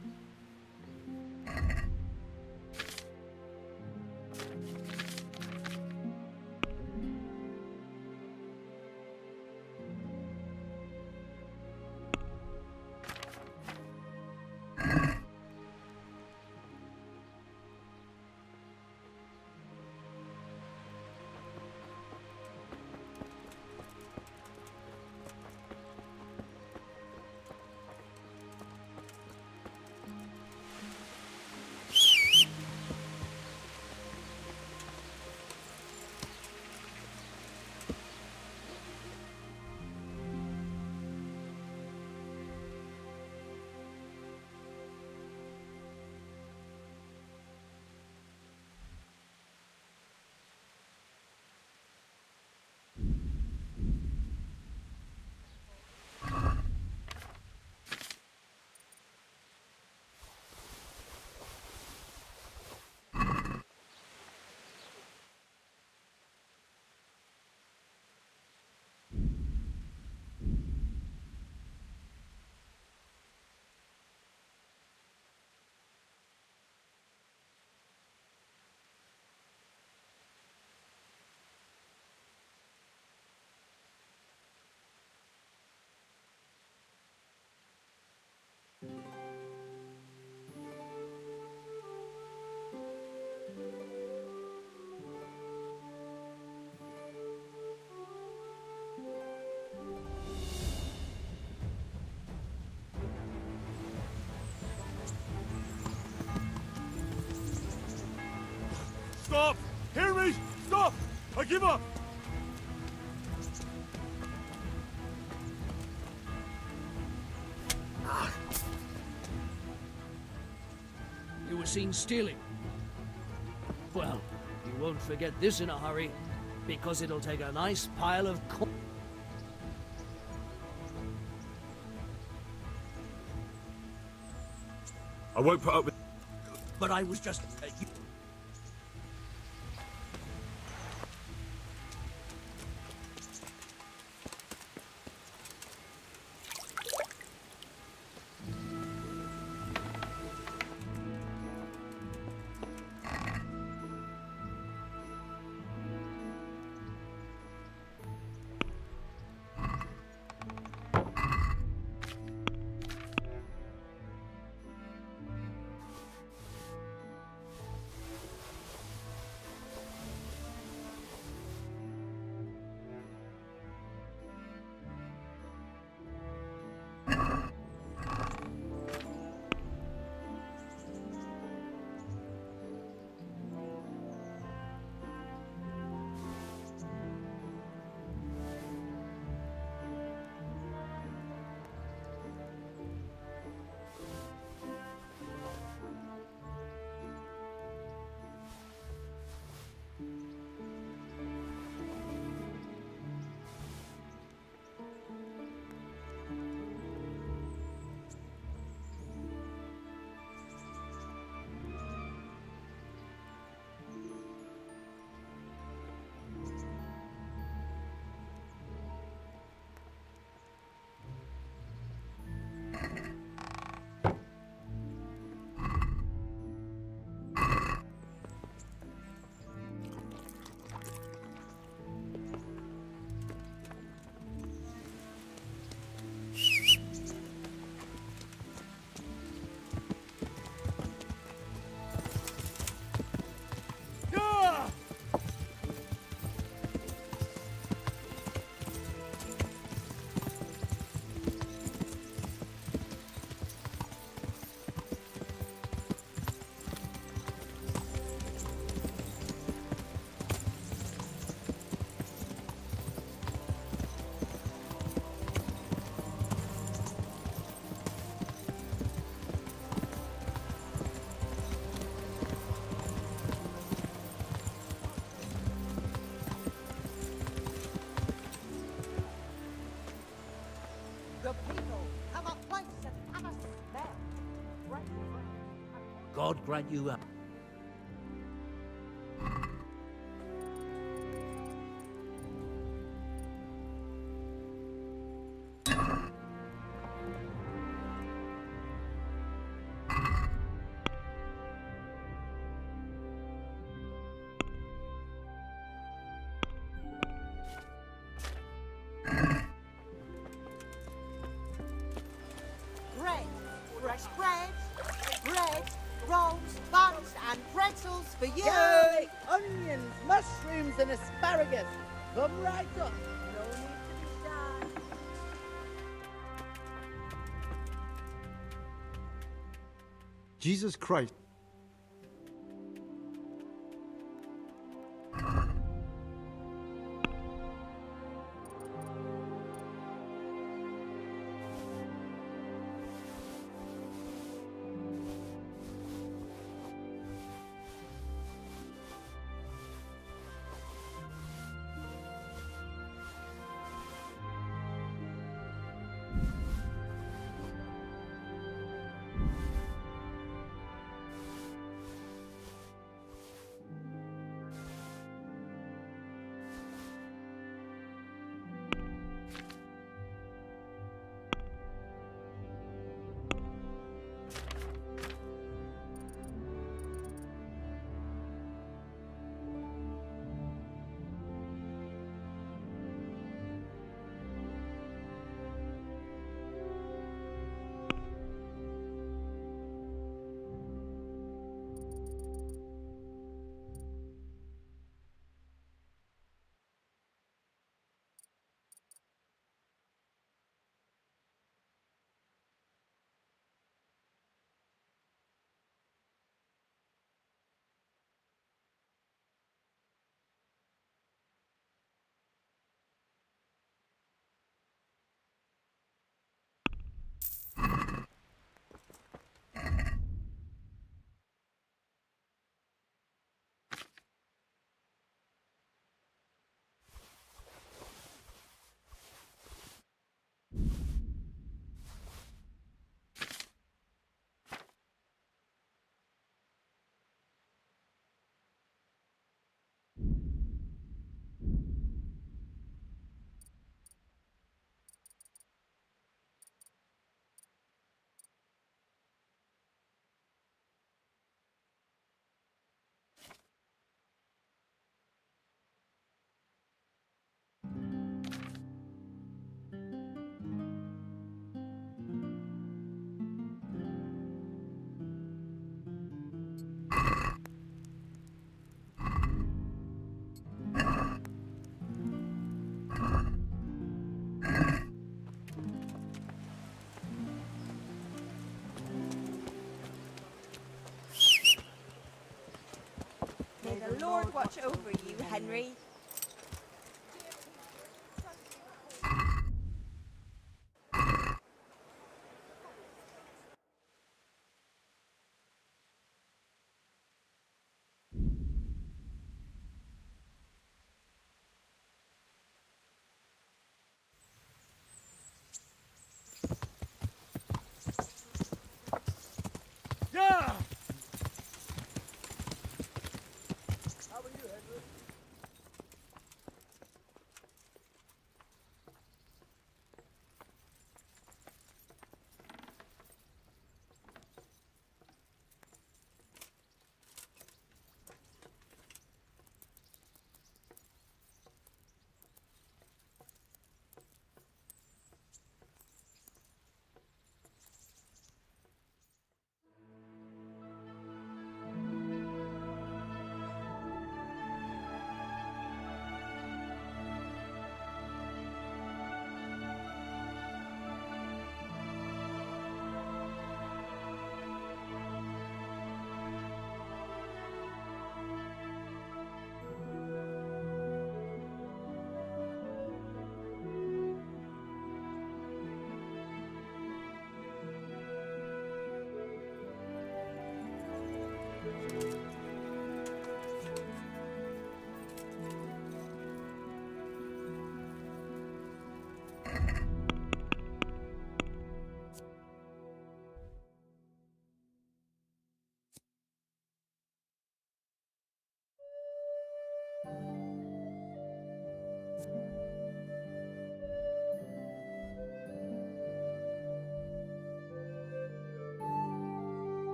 Stop! Hear me! Stop! I give up! You were seen stealing. Well, you won't forget this in a hurry, because it'll take a nice pile of coin. I won't put up with... But I was just... The people have a place and have a smell. Right, God grant you a... buns and pretzels for you. Garlic, onions, mushrooms and asparagus. Come right up. No need to be shy. Jesus Christ. May the Lord watch over you, Henry. Yeah! How are you, Henry?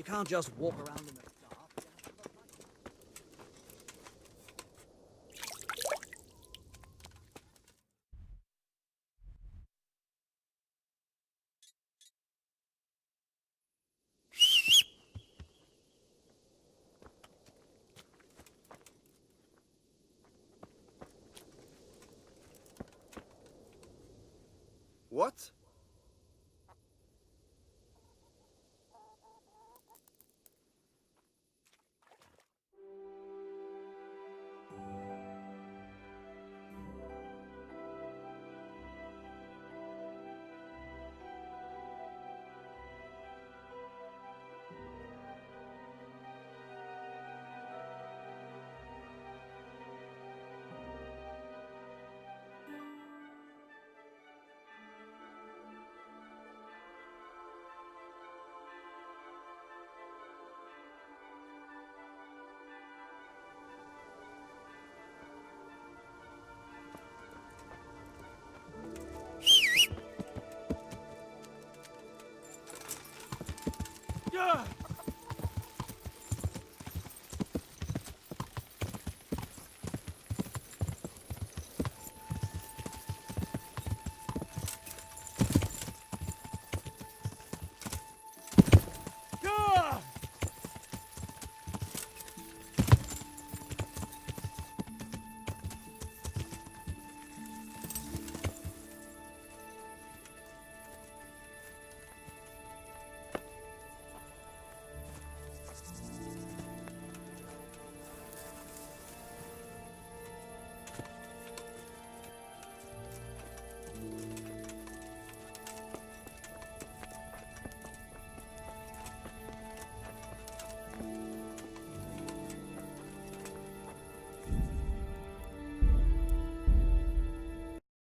can't just walk around in the dark. What?